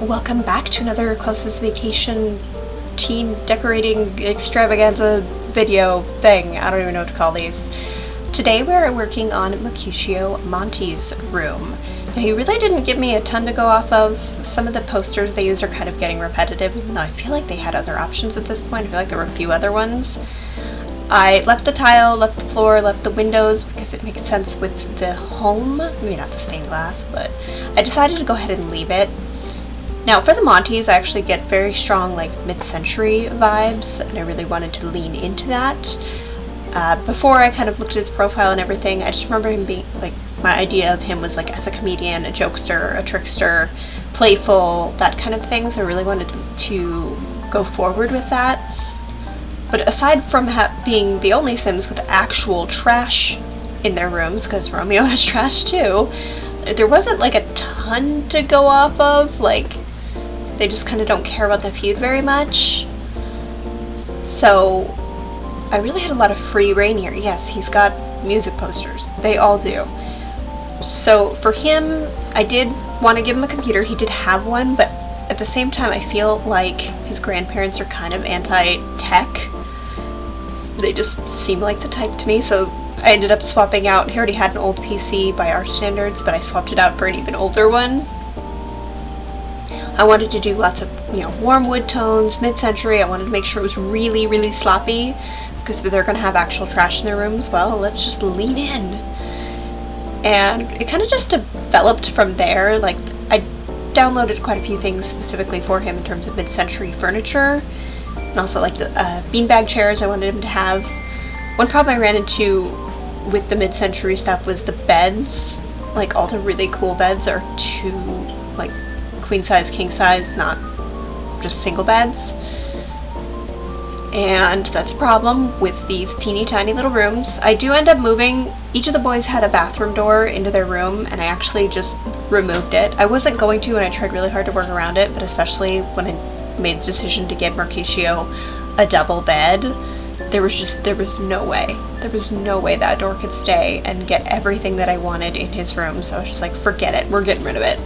Welcome back to another Clouse's Vacation teen decorating extravaganza video thing. I don't even know what to call these. Today we're working on Mercutio, Monty's room. Now, he really didn't give me a ton to go off of. Some of the posters they use are kind of getting repetitive, even though I feel like they had other options at this point. I feel like there were a few other ones. I left the tile, left the floor, left the windows because it makes sense with the home. Maybe not the stained glass, but I decided to go ahead and leave it. Now for the Montys, I actually get very strong like mid-century vibes, and I really wanted to lean into that. Before I kind of looked at his profile and everything, I just remember him being like, my idea of him was like as a comedian, a jokester, a trickster, playful, that kind of thing, so I really wanted to go forward with that. But aside from being the only Sims with actual trash in their rooms, because Romeo has trash too, there wasn't like a ton to go off of. Like, they just kind of don't care about the feud very much. So I really had a lot of free reign here. Yes, he's got music posters. They all do. So for him, I did want to give him a computer. He did have one, but at the same time, I feel like his grandparents are kind of anti-tech. They just seem like the type to me, so I ended up swapping out. He already had an old PC by our standards, but I swapped it out for an even older one. I wanted to do lots of, warm wood tones, mid-century. I wanted to make sure it was really, really sloppy, because if they're going to have actual trash in their rooms, well, let's just lean in. And it kind of just developed from there. Like, I downloaded quite a few things specifically for him in terms of mid-century furniture, and also like the beanbag chairs I wanted him to have. One problem I ran into with the mid-century stuff was the beds. Like, all the really cool beds are too, like, queen size, king size, not just single beds. And that's a problem with these teeny tiny little rooms. I do end up moving. Each of the boys had a bathroom door into their room, and I actually just removed it. I wasn't going to, and I tried really hard to work around it, but especially when I made the decision to give Mercutio a double bed, there was no way. There was no way that door could stay and get everything that I wanted in his room, so I was just like, forget it, we're getting rid of it.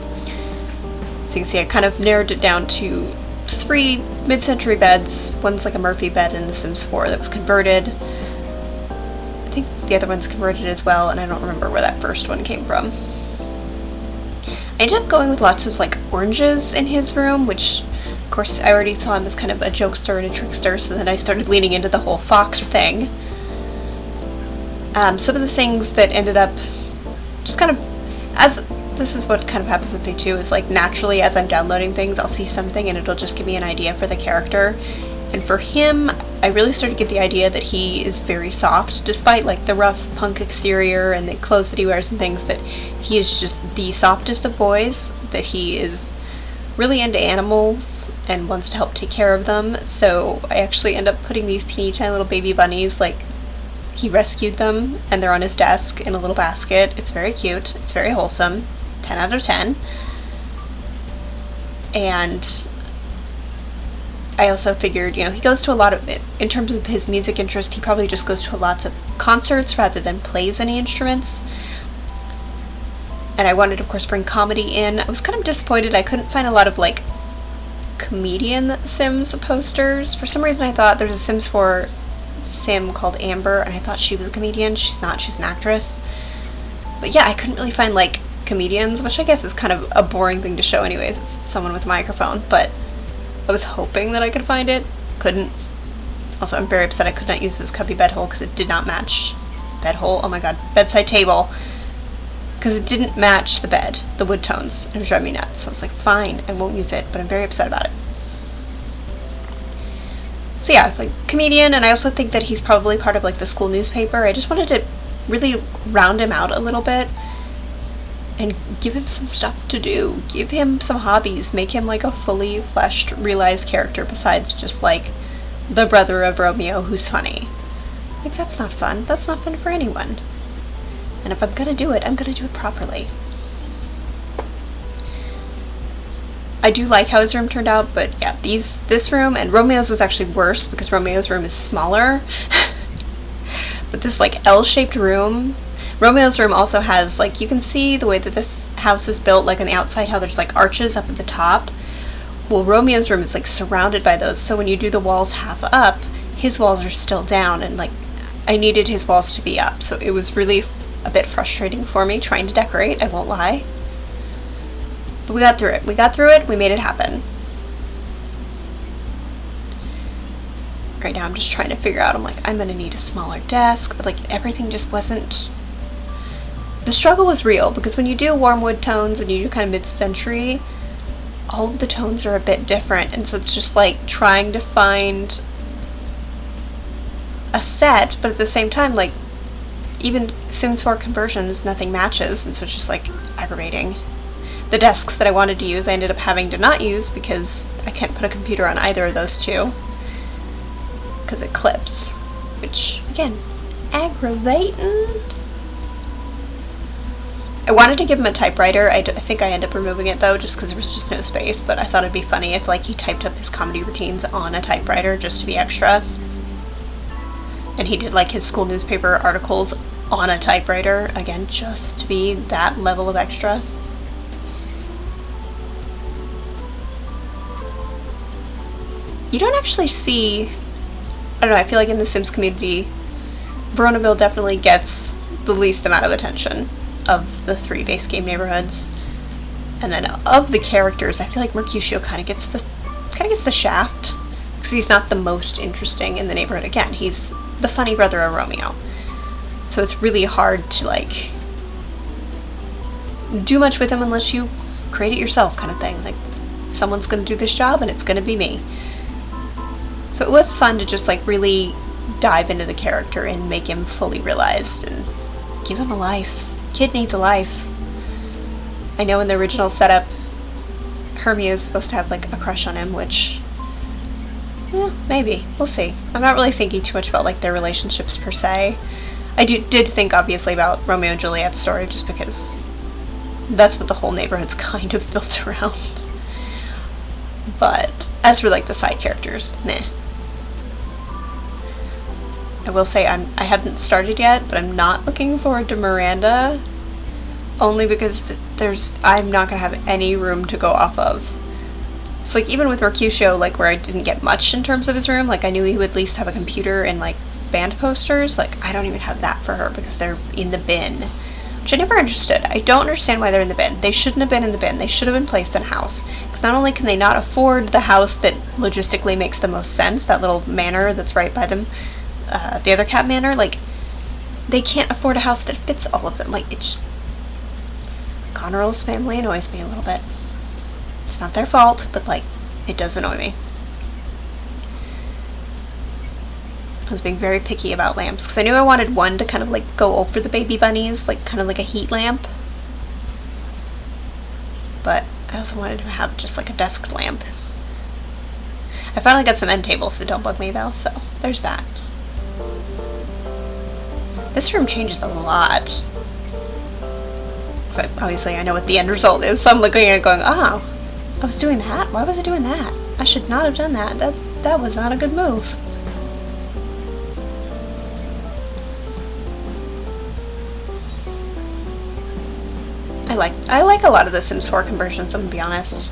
So you can see I kind of narrowed it down to 3 mid-century beds. One's like a Murphy bed in The Sims 4 that was converted. I think the other one's converted as well, and I don't remember where that first one came from. I ended up going with lots of like oranges in his room, which of course I already saw him as kind of a jokester and a trickster, so then I started leaning into the whole fox thing. Some of the things that ended up just kind of, as this is what kind of happens with me too, is like naturally as I'm downloading things, I'll see something and it'll just give me an idea for the character. And for him, I really started to get the idea that he is very soft, despite like the rough punk exterior and the clothes that he wears and things, that he is just the softest of boys, that he is really into animals and wants to help take care of them. So I actually end up putting these teeny tiny little baby bunnies, like he rescued them, and they're on his desk in a little basket. It's very cute. It's very wholesome. 10 out of 10. And I also figured, he goes to a lot of, in terms of his music interest, he probably just goes to lots of concerts rather than plays any instruments. And I wanted, of course, bring comedy in. I was kind of disappointed I couldn't find a lot of, like, comedian Sims posters. For some reason I thought there's a Sims 4 Sim called Amber, and I thought she was a comedian. She's not. She's an actress. But yeah, I couldn't really find, like, comedians, which I guess is kind of a boring thing to show anyways. It's someone with a microphone, but I was hoping that I could find it. Couldn't. Also, I'm very upset I could not use this cubby bed hole because it did not match. Bed hole? Oh my god. Bedside table. Because it didn't match the bed, the wood tones. It was driving me nuts. So I was like, fine, I won't use it, but I'm very upset about it. So yeah, like, comedian, and I also think that he's probably part of like the school newspaper. I just wanted to really round him out a little bit and give him some stuff to do. Give him some hobbies. Make him like a fully fleshed, realized character besides just like the brother of Romeo who's funny. Like, that's not fun. That's not fun for anyone. And if I'm gonna do it, I'm gonna do it properly. I do like how his room turned out, but yeah, this room, and Romeo's was actually worse because Romeo's room is smaller. But this like L-shaped room, Romeo's room also has, like, you can see the way that this house is built, like on the outside, how there's like arches up at the top. Well, Romeo's room is like surrounded by those, so when you do the walls half up, his walls are still down, and like I needed his walls to be up, so it was really a bit frustrating for me trying to decorate, I won't lie. But we got through it. We got through it, we made it happen. Right now I'm just trying to figure out, I'm like, I'm gonna need a smaller desk, but like everything just wasn't... The struggle was real, because when you do warm wood tones and you do kind of mid-century, all of the tones are a bit different, and so it's just like trying to find a set, but at the same time, like, even Sims 4 conversions, nothing matches, and so it's just like aggravating. The desks that I wanted to use, I ended up having to not use because I can't put a computer on either of those two, because it clips, which, again, aggravating. I wanted to give him a typewriter. I think I ended up removing it though, just because there was just no space, but I thought it'd be funny if like he typed up his comedy routines on a typewriter just to be extra. And he did like his school newspaper articles on a typewriter, again, just to be that level of extra. You don't actually see, I don't know, I feel like in the Sims community, Veronaville definitely gets the least amount of attention of the 3 base game neighborhoods. And then of the characters, I feel like Mercutio kind of gets the shaft, because he's not the most interesting in the neighborhood. Again, he's the funny brother of Romeo. So it's really hard to like do much with him unless you create it yourself, kind of thing. Like, someone's gonna do this job and it's gonna be me. So it was fun to just like really dive into the character and make him fully realized and give him a life. Kid needs a life. I know in the original setup, Hermia is supposed to have like a crush on him, which, maybe. We'll see. I'm not really thinking too much about like their relationships per se. I did think obviously about Romeo and Juliet's story, just because that's what the whole neighborhood's kind of built around. But as for like the side characters, meh. I will say I haven't started yet, but I'm not looking forward to Miranda, only because I'm not gonna have any room to go off of. It's like even with Mercutio, like where I didn't get much in terms of his room, like I knew he would at least have a computer and like band posters, like I don't even have that for her because they're in the bin, which I never understood. I don't understand why they're in the bin. They shouldn't have been in the bin. They should have been placed in a house, because not only can they not afford the house that logistically makes the most sense, that little manor that's right by them, the other cat manor, like they can't afford a house that fits all of them. Like, it's just, Goneril's family annoys me a little bit. It's not their fault, but like it does annoy me. I was being very picky about lamps, because I knew I wanted one to kind of like go over the baby bunnies, like kind of like a heat lamp. But I also wanted to have just like a desk lamp. I finally got some end tables, so don't bug me though, so there's that. This room changes a lot. Because obviously I know what the end result is, so I'm looking at it going, oh, I was doing that? Why was I doing that? I should not have done that. That was not a good move. I like a lot of the Sims 4 conversions, I'm gonna be honest.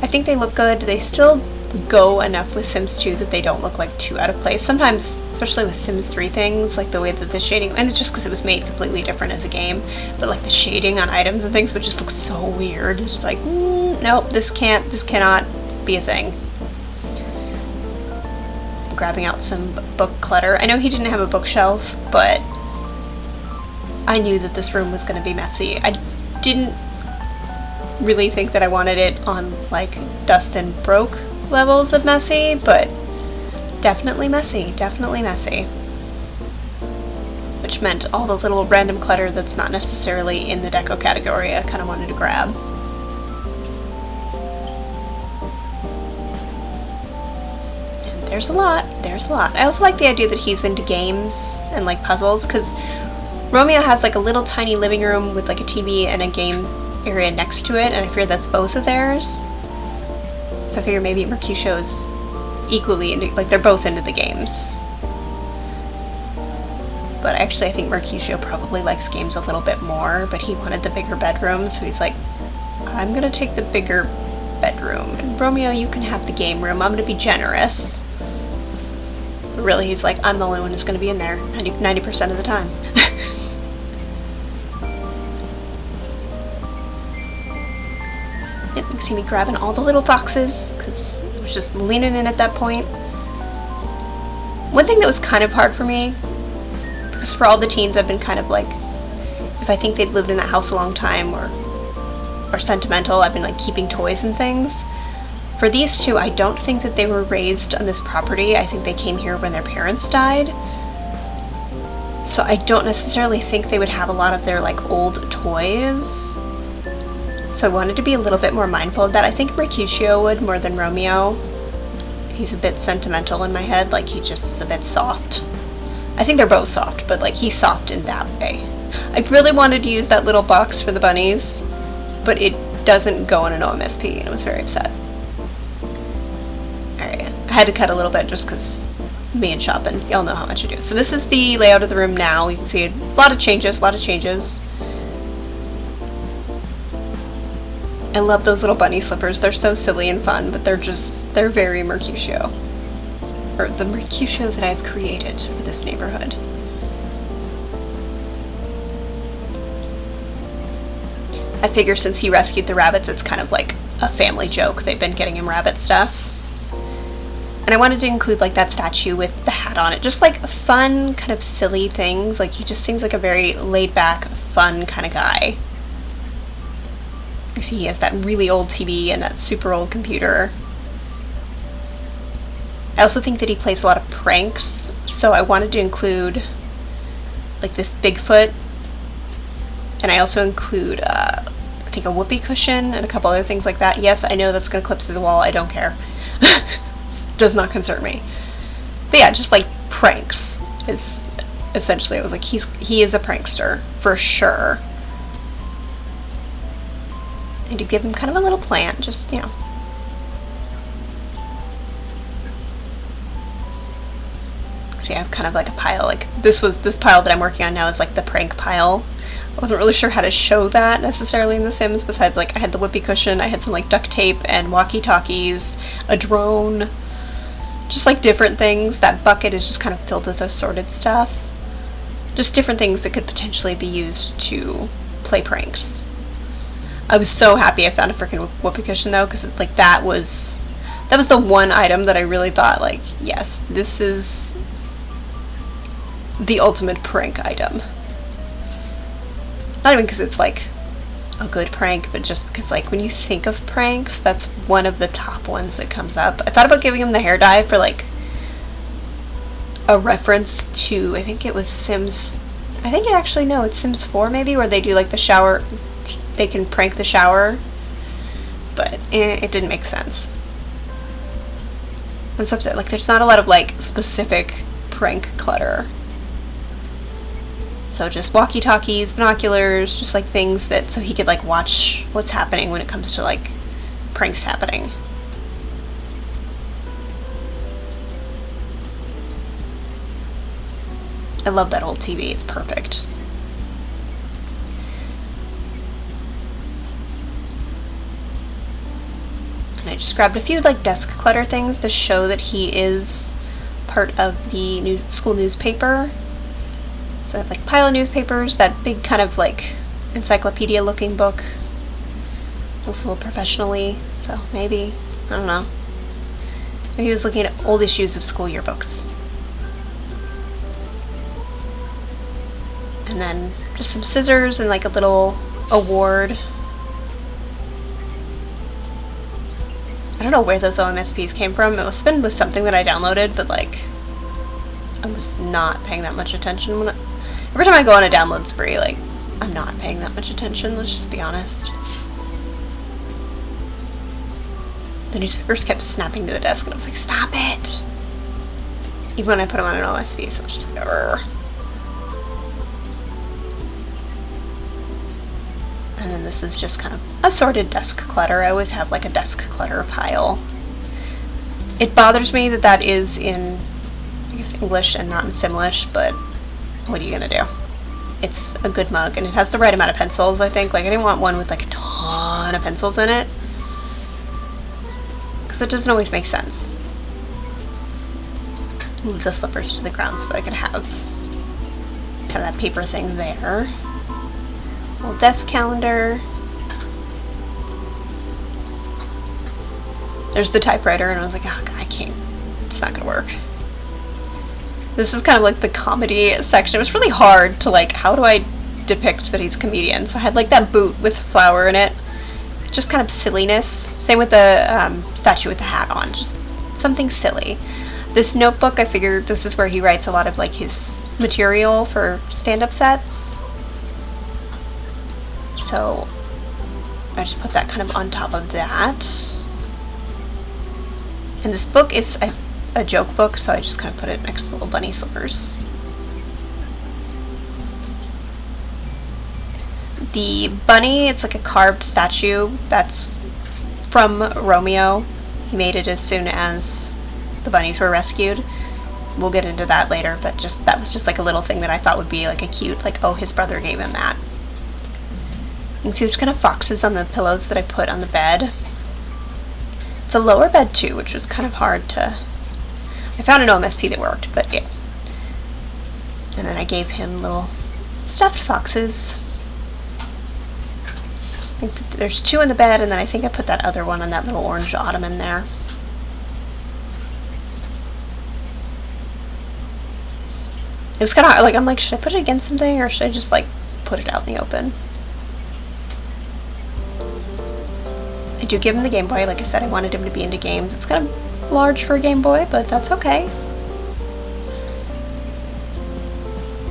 I think they look good. They still go enough with Sims 2 that they don't look like too out of place. Sometimes, especially with Sims 3 things, like the way that the shading, and it's just because it was made completely different as a game, but like the shading on items and things would just look so weird. It's like, nope, this cannot be a thing. I'm grabbing out some book clutter. I know he didn't have a bookshelf, but I knew that this room was going to be messy. I didn't really think that I wanted it on like dust and broke levels of messy, but definitely messy, definitely messy. Which meant all the little random clutter that's not necessarily in the deco category I kind of wanted to grab. And there's a lot, there's a lot. I also like the idea that he's into games and like puzzles, because Romeo has like a little tiny living room with like a TV and a game area next to it, and I fear that's both of theirs. So I figure maybe Mercutio's equally into, like they're both into the games. But actually I think Mercutio probably likes games a little bit more, but he wanted the bigger bedroom, so he's like, I'm gonna take the bigger bedroom. And Romeo, you can have the game room. I'm going to be generous. But really, he's like, I'm the only one who's going to be in there 90% of the time. Yep, you can see me grabbing all the little foxes, because I was just leaning in at that point. One thing that was kind of hard for me, because for all the teens I've been kind of like, if I think they've lived in that house a long time or sentimental, I've been like keeping toys and things. For these two, I don't think that they were raised on this property. I think they came here when their parents died. So I don't necessarily think they would have a lot of their like old toys. So I wanted to be a little bit more mindful of that. I think Mercutio would more than Romeo. He's a bit sentimental in my head, like he just is a bit soft. I think they're both soft, but like he's soft in that way. I really wanted to use that little box for the bunnies, but it doesn't go in an OMSP, and I was very upset. Alright, I had to cut a little bit just because me and shopping, y'all know how much I do. So this is the layout of the room now. You can see a lot of changes, I love those little bunny slippers. They're so silly and fun, but they're very Mercutio. Or the Mercutio that I've created for this neighborhood. I figure since he rescued the rabbits, it's kind of like a family joke. They've been getting him rabbit stuff. And I wanted to include like that statue with the hat on it. Just like fun, kind of silly things. Like he just seems like a very laid back, fun kind of guy. You see he has that really old TV and that super old computer. I also think that he plays a lot of pranks, so I wanted to include like this Bigfoot, and I also include I think a whoopee cushion and a couple other things like that. Yes, I know that's going to clip through the wall, I don't care. Does not concern me. But yeah, just like pranks is essentially, I was like, he is a prankster for sure. I did give him kind of a little plant, just, you know. See, I have kind of like a pile, like this pile that I'm working on now is like the prank pile. I wasn't really sure how to show that necessarily in The Sims, besides like I had the whoopee cushion, I had some like duct tape and walkie-talkies, a drone, just like different things. That bucket is just kind of filled with assorted stuff. Just different things that could potentially be used to play pranks. I was so happy I found a freaking whoopee cushion though, because like that was the one item that I really thought like, yes, this is the ultimate prank item. Not even because it's like a good prank, but just because like when you think of pranks, that's one of the top ones that comes up. I thought about giving him the hair dye for like a reference to, I think it was Sims, I think it's Sims 4 maybe, where they do like the shower, they can prank the shower, but it didn't make sense. And so upset, like there's not a lot of like specific prank clutter. So just walkie-talkies, binoculars, just like things that, so he could like watch what's happening when it comes to like pranks happening. I love that old TV, it's perfect. And I just grabbed a few like desk clutter things to show that he is part of the school newspaper. So I had like a pile of newspapers, that big kind of like encyclopedia looking book. Looks a little professionally, so maybe, I don't know. Maybe he was looking at old issues of school yearbooks. And then just some scissors and like a little award. I don't know where those OMSPs came from. It must have been with something that I downloaded, but like I was not paying that much attention when every time I go on a download spree, like I'm not paying that much attention, let's just be honest. The newspapers kept snapping to the desk and I was like, stop it! Even when I put them on an OSP, so I was just like, urgh. And then this is just kind of assorted desk clutter. I always have like a desk clutter pile. It bothers me that that is in, I guess, English and not in Simlish, but what are you gonna do? It's a good mug, and it has the right amount of pencils, I think. Like, I didn't want one with like a ton of pencils in it. because it doesn't always make sense. Move the slippers to the ground so that I can have kind of that paper thing there. Little desk calendar. There's the typewriter, and I was like, oh, I can't, it's not gonna work. This is kind of like the comedy section. It was really hard to like, how do I depict that he's a comedian? So I had like that boot with flower in it. Just kind of silliness. Same with the statue with the hat on. Just something silly. This notebook, I figured this is where he writes a lot of like his material for stand-up sets. So I just put that kind of on top of that. And this book is a joke book, so I just kind of put it next to the little bunny slippers. The bunny, it's like a carved statue that's from Romeo. He made it as soon as the bunnies were rescued. We'll get into that later, but just that was just like a little thing that I thought would be like a cute, like, oh, his brother gave him that. You can see there's kind of foxes on the pillows that I put on the bed. It's a lower bed too, which was kind of hard to... I found an OMSP that worked, but yeah. And then I gave him little stuffed foxes. I think that there's 2 in the bed, and then I think I put that other one on that little orange ottoman there. It was kind of like, I'm like, should I put it against something, or should I just like put it out in the open? I do give him the Game Boy. Like I said, I wanted him to be into games. It's kind of large for a Game Boy, but that's okay.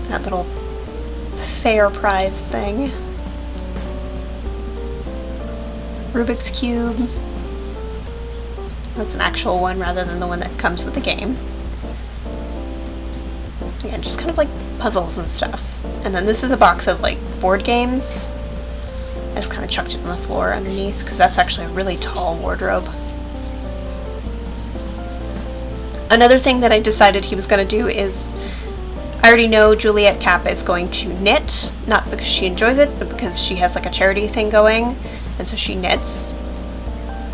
That little fair prize thing. Rubik's Cube. That's an actual one rather than the one that comes with the game. Again, just kind of like puzzles and stuff. And then this is a box of like board games. I just kind of chucked it on the floor underneath because that's actually a really tall wardrobe. Another thing that I decided he was going to do is, I already know Juliet Kappa is going to knit, not because she enjoys it, but because she has like a charity thing going, and so she knits.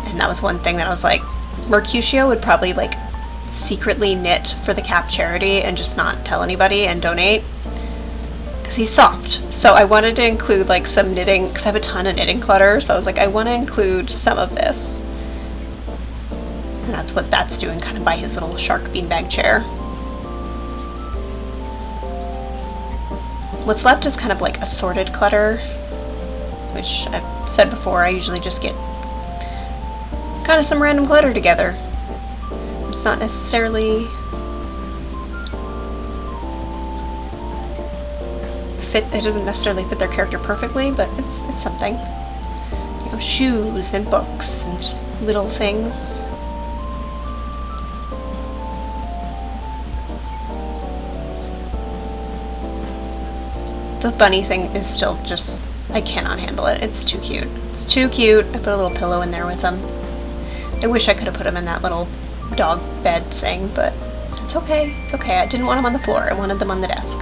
And that was one thing that I was like, Mercutio would probably like secretly knit for the Cap charity and just not tell anybody and donate. Because he's soft. So I wanted to include like some knitting, because I have a ton of knitting clutter, so I was like, I want to include some of this. And that's what that's doing kind of by his little shark beanbag chair. What's left is kind of like assorted clutter, which I've said before, I usually just get kind of some random clutter together. It's not necessarily it doesn't necessarily fit their character perfectly, but it's something. You know, shoes and books and just little things. The bunny thing is still just, I cannot handle it. It's too cute. It's too cute. I put a little pillow in there with him. I wish I could have put him in that little dog bed thing, but it's okay. It's okay. I didn't want them on the floor. I wanted them on the desk.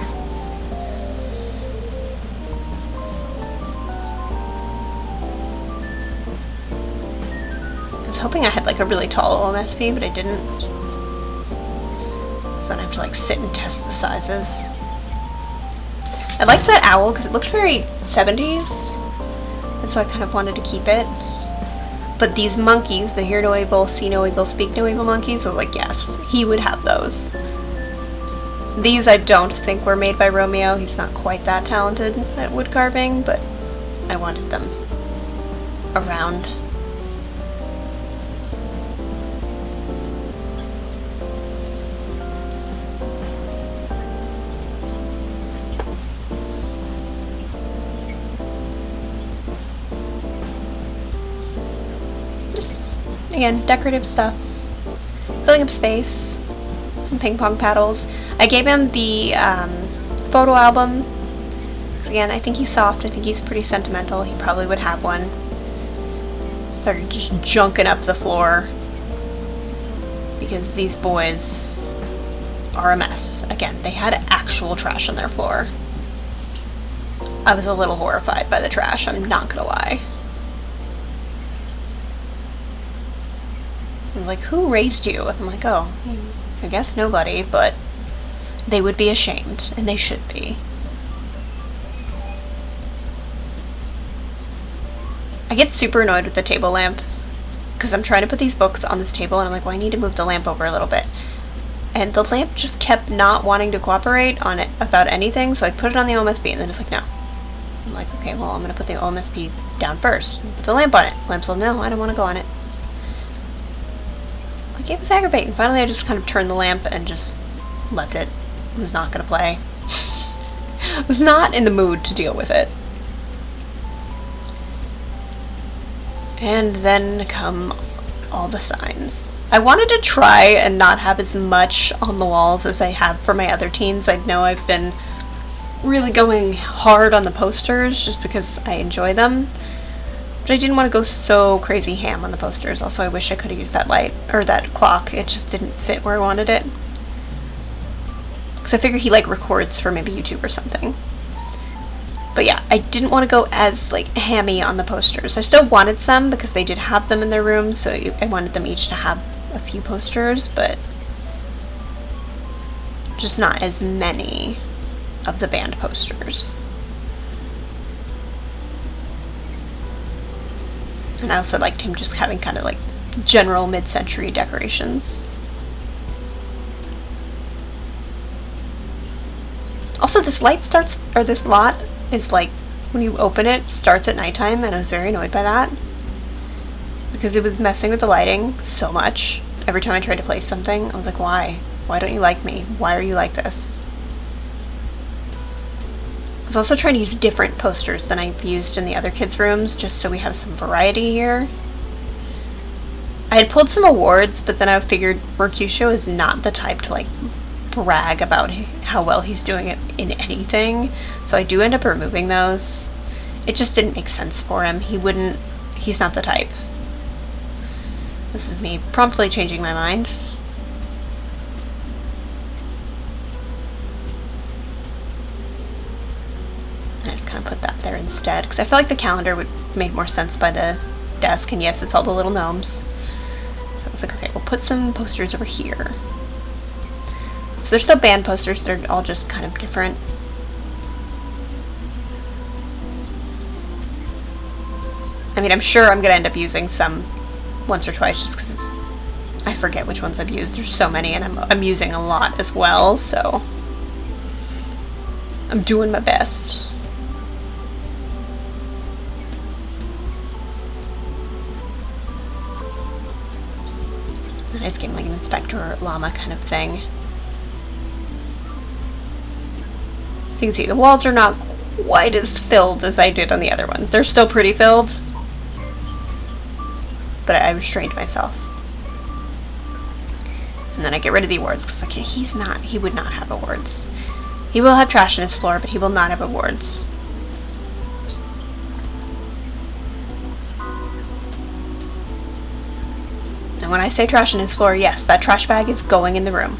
I was hoping I had like a really tall OMSP, but I didn't. So then I have to like sit and test the sizes. I liked that owl because it looked very 70s, and so I kind of wanted to keep it. But these monkeys, the hear no able, see no able, speak no able monkeys, I was like, yes, he would have those. These I don't think were made by Romeo. He's not quite that talented at wood carving, but I wanted them around. Again, decorative stuff. Filling up space. Some ping pong paddles. I gave him the photo album. Again, I think he's soft. I think he's pretty sentimental. He probably would have one. Started just junking up the floor. Because these boys are a mess. Again, they had actual trash on their floor. I was a little horrified by the trash, I'm not gonna lie. was like, who raised you? And I'm like, oh, I guess nobody, but they would be ashamed, and they should be. I get super annoyed with the table lamp, because I'm trying to put these books on this table, and I'm like, well, I need to move the lamp over a little bit. And the lamp just kept not wanting to cooperate on it about anything, so I put it on the OMSB, and then it's like, no. I'm like, okay, well, I'm going to put the OMSB down first. Put the lamp on it. The lamp's like, no, I don't want to go on it. Like, it was aggravating. Finally, I just kind of turned the lamp and just left it. I was not going to play. I was not in the mood to deal with it. And then come all the signs. I wanted to try and not have as much on the walls as I have for my other teens. I know I've been really going hard on the posters just because I enjoy them. But I didn't want to go so crazy ham on the posters. Also, I wish I could have used that light, or that clock. It just didn't fit where I wanted it. Because I figure he, like, records for maybe YouTube or something. But yeah, I didn't want to go as, like, hammy on the posters. I still wanted some because they did have them in their room, so I wanted them each to have a few posters, but just not as many of the band posters. And I also liked him just having kind of like general mid-century decorations. Also, this light starts, or this lot is like, when you open it, starts at nighttime, and I was very annoyed by that. Because it was messing with the lighting so much. Every time I tried to place something, I was like, why? Why don't you like me? Why are you like this? I was also trying to use different posters than I've used in the other kids' rooms, just so we have some variety here. I had pulled some awards, but then I figured Mercutio is not the type to, like, brag about how well he's doing it in anything, so I do end up removing those. It just didn't make sense for him. He's not the type. This is me promptly changing my mind. I just kind of put that there instead, because I feel like the calendar would made more sense by the desk, and yes, it's all the little gnomes. So I was like, okay, we'll put some posters over here. So they're still band posters, they're all just kind of different. I mean, I'm sure I'm going to end up using some once or twice just because I forget which ones I've used. There's so many, and I'm using a lot as well, so I'm doing my best. Nice game, like an Inspector Llama kind of thing. So you can see the walls are not quite as filled as I did on the other ones. They're still pretty filled, but I restrained myself. And then I get rid of the awards because like, he would not have awards. He will have trash in his floor, but he will not have awards. And when I say trash in his floor, yes, that trash bag is going in the room.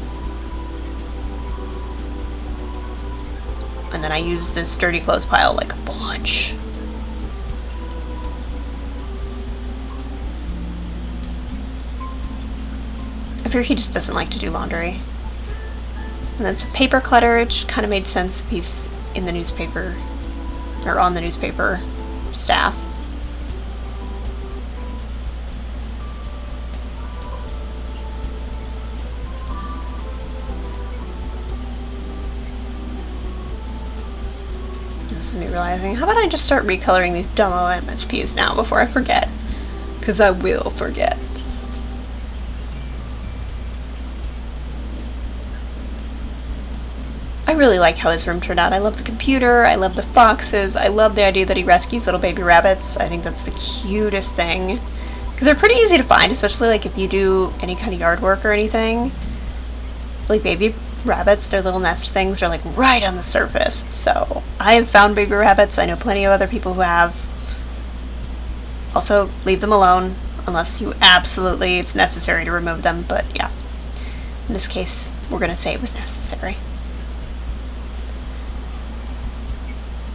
And then I use this dirty clothes pile like a bunch. I figure he just doesn't like to do laundry. And then some paper clutter, which kind of made sense if he's in the newspaper, or on the newspaper staff. This is me realizing, how about I just start recoloring these dumb MSPs now before I forget? Because I will forget. I really like how his room turned out. I love the computer, I love the foxes, I love the idea that he rescues little baby rabbits. I think that's the cutest thing. Because they're pretty easy to find, especially like if you do any kind of yard work or anything. Like baby rabbits, their little nest things are like right on the surface. So I have found baby rabbits. I know plenty of other people who have. Also, leave them alone unless you absolutely, it's necessary to remove them. But yeah, in this case, we're going to say it was necessary.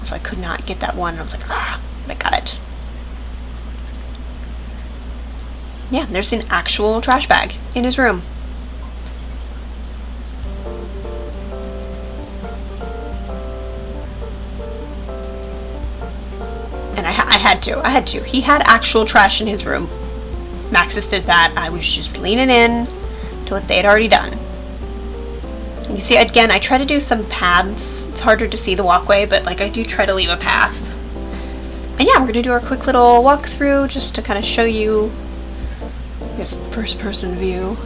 So I could not get that one. I was like, ah, but I got it. Yeah, there's an actual trash bag in his room. And I had to. He had actual trash in his room. Maxis did that. I was just leaning in to what they had already done. You see, again, I try to do some paths. It's harder to see the walkway, but like I do try to leave a path. And yeah, we're gonna do our quick little walkthrough just to kind of show you this first-person view.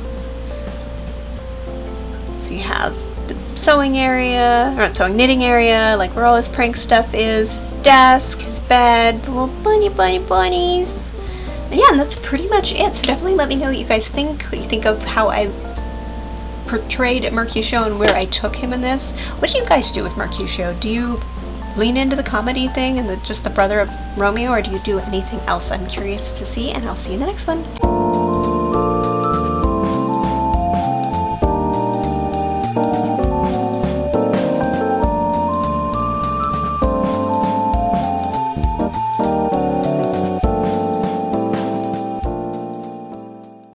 So you have the sewing area, or not sewing, knitting area, like where all his prank stuff is, his desk, his bed, the little bunnies. And yeah, and that's pretty much it. So definitely let me know what you guys think. What do you think of how I portrayed Mercutio and where I took him in this? What do you guys do with Mercutio? Do you lean into the comedy thing and just the brother of Romeo, or do you do anything else? I'm curious to see, and I'll see you in the next one.